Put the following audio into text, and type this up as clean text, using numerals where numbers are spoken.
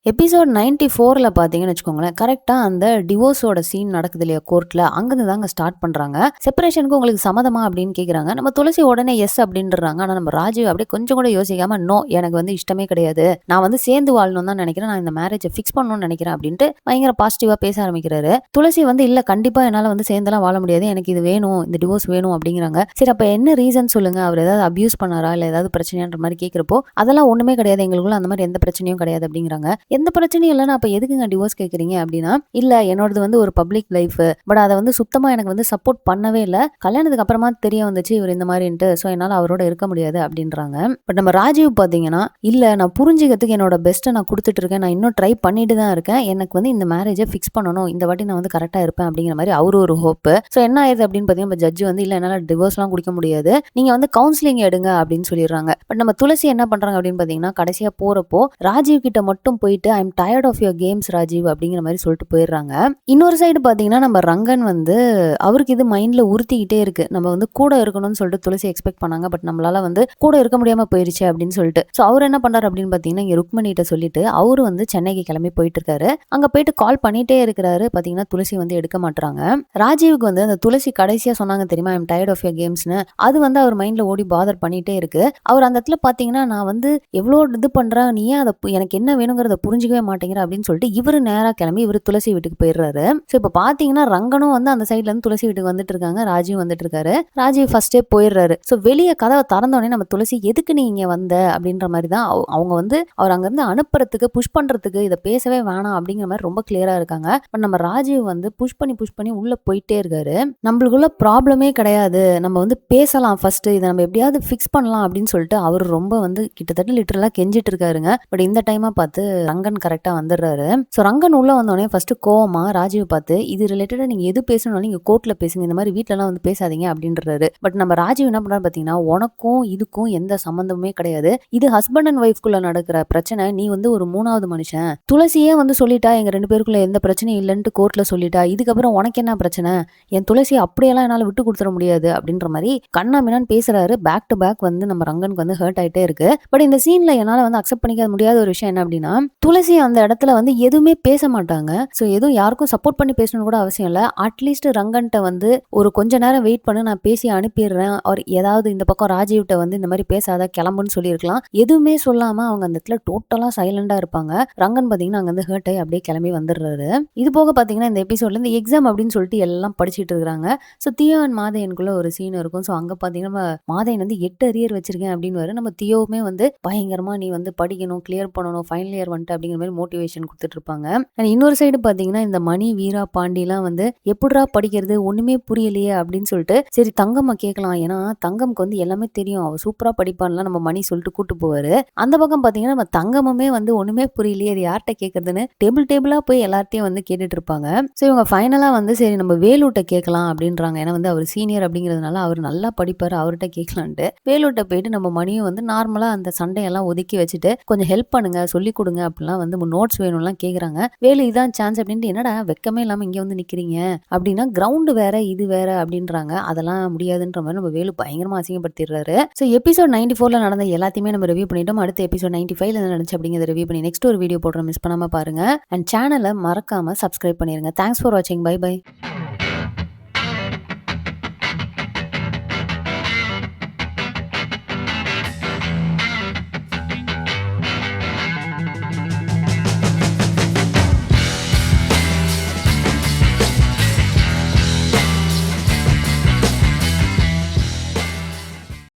Episode 94ல பார்த்தீங்கன்னு வச்சுக்கோங்களேன், கரெக்ட்டா அந்த டிவோர்ஸோட சீன் நடக்குது இல்லையா கோர்ட்ல, அங்கருந்து தாங்க ஸ்டார்ட் பண்றாங்க. செப்பரேஷனுக்கு உங்களுக்கு சம்மதமா அப்படின்னு கேட்குறாங்க. நம்ம துளசி உடனே எஸ் அப்படின்றாங்க. ஆனா நம்ம ராஜீவ் அப்படியே கொஞ்சம் கூட யோசிக்காம, நோ எனக்கு வந்து இஷ்டமே கிடையாது. நான் வந்து சேர்ந்து வாழணும்னு தான் நினைக்கிறேன். நான் இந்த மேரேஜை ஃபிக்ஸ் பண்ணணும்னு நினைக்கிறேன் அப்படின்ட்டு பயங்கர பாசிட்டிவா பேச ஆரம்பிக்கிறாரு. துளசி வந்து இல்ல கண்டிப்பா என்னால வந்து சேர்ந்தெல்லாம் வாழ முடியாது. எனக்கு இது வேணும். இந்த டிவோர்ஸ் வேணும் அப்படிங்கிறாங்க. சரி அப்ப என்ன ரீசன் சொல்லுங்க. அவர் ஏதாவது அபியூஸ் பண்ணாரா? இல்ல ஏதாவது பிரச்சனையான்ற மாதிரி கேட்கிறப்போ, அதெல்லாம் ஒண்ணுமே கிடையாது. எங்களுக்குள்ள அந்த மாதிரி எந்த பிரச்சனையும் கிடையாது அப்படிங்கிறாங்க. எந்த பிரச்சனையும் இல்லைன்னா அப்ப எதுக்குங்க டிவோர்ஸ் கேட்குறீங்க அப்படின்னா, இல்ல என்னோடது வந்து ஒரு பப்ளிக் லைஃப். பட் அதை வந்து சுத்தமா எனக்கு வந்து சப்போர்ட் பண்ணவே இல்லை. கல்யாணத்துக்கு அப்புறமா தெரிய வந்துச்சு இவர் இந்த மாதிரின்ட்டு. ஸோ என்னால் அவரோட இருக்க முடியாது அப்படின்றாங்க. பட் நம்ம ராஜீவ் பார்த்தீங்கன்னா, இல்ல நான் புரிஞ்சுக்கிறதுக்கு என்னோட பெஸ்ட்டை நான் கொடுத்துட்டு இருக்கேன். நான் இன்னும் ட்ரை பண்ணிட்டு தான் இருக்கேன். எனக்கு வந்து இந்த மேரேஜை ஃபிக்ஸ் பண்ணணும். இந்த வாட்டி நான் வந்து கரெக்டாக இருப்பேன் அப்படிங்கிற மாதிரி அவரு ஒரு ஹோப்பு. ஸோ என்ன ஆயிடுது அப்படின்னு பார்த்தீங்கன்னா, ஜட்ஜ் வந்து இல்ல என்னால் டிவோர்ஸ்லாம் குடிக்க முடியாது. நீங்க வந்து கவுன்சிலிங் எடுங்க அப்படின்னு சொல்லிடுறாங்க. பட் நம்ம துளசி என்ன பண்றாங்க அப்படின்னு பார்த்தீங்கன்னா, கடைசியா போறப்போ ராஜீவ் கிட்ட மட்டும் போயிட்டு I am tired of your games Rajiv அப்படிங்கிற மாதிரி சொல்லிட்டு போயிடுறாங்க. இன்னொரு சைடு பார்த்தீங்கன்னா நம்ம ரங்கன் வந்து அவருக்கு இது மைண்ட்ல உறுத்திக்கிட்டே இருக்கு. நம்ம வந்து கூட இருக்கணும்னு சொல்லிட்டு துளசி எக்ஸ்பெக்ட் பண்ணாங்க. பட் நம்மளால வந்து கூட இருக்க முடியாம போயிருச்சு அப்படின்னு சொல்லிட்டு. ஸோ அவர் என்ன பண்றாரு அப்படின்னு பார்த்தீங்கன்னா, இங்க ருக்மணிகிட்ட சொல்லிட்டு அவரு வந்து சென்னைக்கு கிளம்பி போயிட்டு இருக்காரு. அங்க போயிட்டு கால் பண்ணிட்டே இருக்கிறாரு. பார்த்தீங்கன்னா துளசி வந்து எடுக்க மாட்டாங்க. ராஜீவுக்கு வந்து அந்த துளசி கடைசியா சொன்னாங்க தெரியுமா, I am tired of your கேம்ஸ்னு. அது வந்து அவர் மைண்ட்ல ஓடி பாதர் பண்ணிட்டே இருக்கு. அவர் அந்த இடத்துல பார்த்தீங்கன்னா, நான் வந்து எவ்வளோ இது பண்றேன், நீ ஏன் அதை எனக்கு என்ன வேணுங்கிறத புரிஞ்சுக்கவே மாட்டேங்கிற அப்படின்னு சொல்லிட்டு இவரு நேரா கிளம்பி இவரு துளசி வீட்டுக்கு போயிடுறாரு. ஸோ இப்போ பார்த்தீங்கன்னா ரங்கனும் வந்து அந்த சைட்ல இருந்து துளசி வீட்டுக்கு வந்துட்டு இருக்காங்க. ராஜீவ் வந்துட்டு இருக்காரு. ராஜீவ் ஃபர்ஸ்டே போயிடுறாரு. ஸோ வெளியே கதவை திறந்தோடனே நம்ம துளசி எதுக்கு நீ இங்க வந்த அப்படின்ற மாதிரி தான் அவங்க வந்து அவர் அங்கிருந்து அனுப்புறதுக்கு புஷ் பண்றதுக்கு இதை பேசவே வேணாம் அப்படிங்கிற மாதிரி ரொம்ப கிளியரா இருக்காங்க. பட் நம்ம ராஜீவ் வந்து புஷ் பண்ணி உள்ள போயிட்டே இருக்காரு. நம்மளுக்குள்ள ப்ராப்ளமே கிடையாது, நம்ம வந்து பேசலாம் ஃபர்ஸ்ட், இதை நம்ம எப்படியாவது ஃபிக்ஸ் பண்ணலாம் அப்படின்னு சொல்லிட்டு அவர் ரொம்ப வந்து கிட்டத்தட்ட லிட்டரலா கெஞ்சிட்டு இருக்காருங்க. பட் இந்த டைமா பார்த்து ரங்கன் கரெக்டா வந்துடுறாரு. ஸோ ரங்கன் உள்ள வந்தோடனே ஃபர்ஸ்ட் கோவமா ராஜீவ் பார்த்து இது ரிலேட்டடா நீங்க எது பேசணும்னாலும் நீங்க கோர்ட்ல பேசுங்க, இந்த மாதிரி வீட்டுலலாம் வந்து பேசாதீங்க அப்படின்றாரு. பட் நம்ம ராஜீவ் என்ன பண்றாரு பார்த்தீங்கன்னா, உனக்கும் இதுக்கும் எந்த சம்பந்தமே கிடையாது, இது ஹஸ்பண்ட் அண்ட் ஒய்ஃப்குள்ள நடக்கிற பிரச்சனை, நீ வந்து ஒரு மூணாவது மனுஷன். துளசியே வந்து சொல்லிட்டா எங்க ரெண்டு பேருக்குள்ள எந்த பிரச்சனையும் இல்லைன்ட்டு கோர்ட்ல சொல்லிட்டா, இதுக்கப்புறம் உனக்கு என்ன பிரச்சனை, என் துளசி அப்படியெல்லாம் என்னால் விட்டு கொடுத்துட முடியாது அப்படின்ற மாதிரி கண்ணா மின்னான்னு பேசுறாரு. பேக் டு பேக் வந்து நம்ம ரங்கனுக்கு வந்து ஹர்ட் ஆயிட்டே இருக்கு. பட் இந்த சீன்ல என்னால் வந்து அக்செப்ட் பண்ணிக்க முடியாத ஒரு விஷயம் என்ன அப்படின்னா, துளசி அந்த இடத்துல வந்து எதுவுமே பேச மாட்டாங்க. ஸோ எதுவும் யாருக்கும் சப்போர்ட் பண்ணி பேசணும்னு கூட அவசியம் இல்லை. அட்லீஸ்ட் ரங்கன்ட்ட வந்து ஒரு கொஞ்ச நேரம் வெயிட் பண்ணு, நான் பேசி அனுப்பிடுறேன், அவர் ஏதாவது இந்த பக்கம் ராஜீவ்கிட்ட வந்து இந்த மாதிரி பேசாத கிளம்புன்னு சொல்லியிருக்கலாம். எதுவுமே சொல்லாம அவங்க அந்த இடத்துல டோட்டலா சைலண்டா இருப்பாங்க. ரங்கன் பார்த்தீங்கன்னா அங்க வந்து ஹர்ட் ஆகி அப்படியே கிளம்பி வந்துடுறாரு. இது போக பார்த்தீங்கன்னா இந்த எபிசோட்ல இந்த எக்ஸாம் அப்படின்னு சொல்லிட்டு எல்லாம் படிச்சுட்டு இருக்காங்க. ஸோ தியோ அண்ட் மாதையனுக்குள்ள ஒரு சீன் இருக்கும். ஸோ அங்கே பார்த்தீங்கன்னா மாதையன் வந்து 8 அரியர் வச்சிருக்கேன் அப்படின்னு நம்ம தியோவுமே வந்து பயங்கரமா நீ வந்து படிக்கணும், கிளியர் பண்ணணும், ஃபைனல் இயர் வந்துட்டு அப்படிங்கிற மாதிரி மோட்டிவேஷன் கொடுத்துட்டு இருப்பாங்க. அண்ட் இன்னொரு சைடு பார்த்தீங்கன்னா இந்த மணி, வீரா, பாண்டிலாம் வந்து எப்படிரா படிக்கிறது ஒண்ணுமே புரியலையே அப்படின்னு சொல்லிட்டு சரி தங்கம்மா கேட்கலாம், ஏன்னா தங்கம்க்கு வந்து எல்லாமே தெரியும், அவ சூப்பரா படிப்பான்லாம் நம்ம மணி சொல்லிட்டு கூட்டு போவாரு. அந்த பக்கம் பார்த்தீங்கன்னா நம்ம தங்கமுமே வந்து ஒண்ணுமே புரியலையே, அது யார்கிட்ட கேட்கறதுன்னு டேபிளா போய் எல்லார்ட்டையும் வந்து கேட்டுட்டு இருப்பாங்க. ஸோ இவங்க ஃபைனலா வந்து சரி நம்ம வேலுட்ட கேட்கலாம் அப்படின்றாங்க. ஏன்னா வந்து அவர் சீனியர் அப்படிங்கிறதுனால அவர் நல்லா படிப்பாரு, அவர்கிட்ட கேட்கலான்ட்டு வேலுட்ட போயிட்டு நம்ம மணியும் வந்து நார்மலா அந்த சண்டையெல்லாம் ஒதுக்கி வச்சுட்டு கொஞ்சம் ஹெல்ப் பண்ணுங்க, சொல்லி கொடுங்க அப்படிலாம் வந்து நோட்ஸ் வேணும்லாம் கேட்குறாங்க. வேலு இதான் சான்ஸ் அப்படின்ட்டு, என்னடா வெக்கமே இல்லாம இங்கே வந்து நிக்கிறீங்க அப்படின்னா, கிரவுண்டு வேற இது வேற அப்படின்றாங்க. அதெல்லாம் முடியாதுன்ற மாதிரி நம்ம வேலு பயங்கரமா அசிங்கப்படுத்திடுறாரு. ஸோ எபிசோட் 94ல நடந்த எல்லாத்தையுமே நம்ம ரிவ்யூ பண்ணிட்டோம். அடுத்த எபிசோட் 95ல என்ன நடந்துச்சு அப்படிங்கிறத ரிவ்யூ பண்ணி நெக்ஸ்ட் ஒரு வீடியோ போடுறோம், மிஸ் பண்ணாம பாருங்க. அண்ட் சேனலை மறக்காம சப்ஸ்கிரைப் பண்ணிருங்க. தேங்க்ஸ் ஃபார் வாட்சிங். Bye by.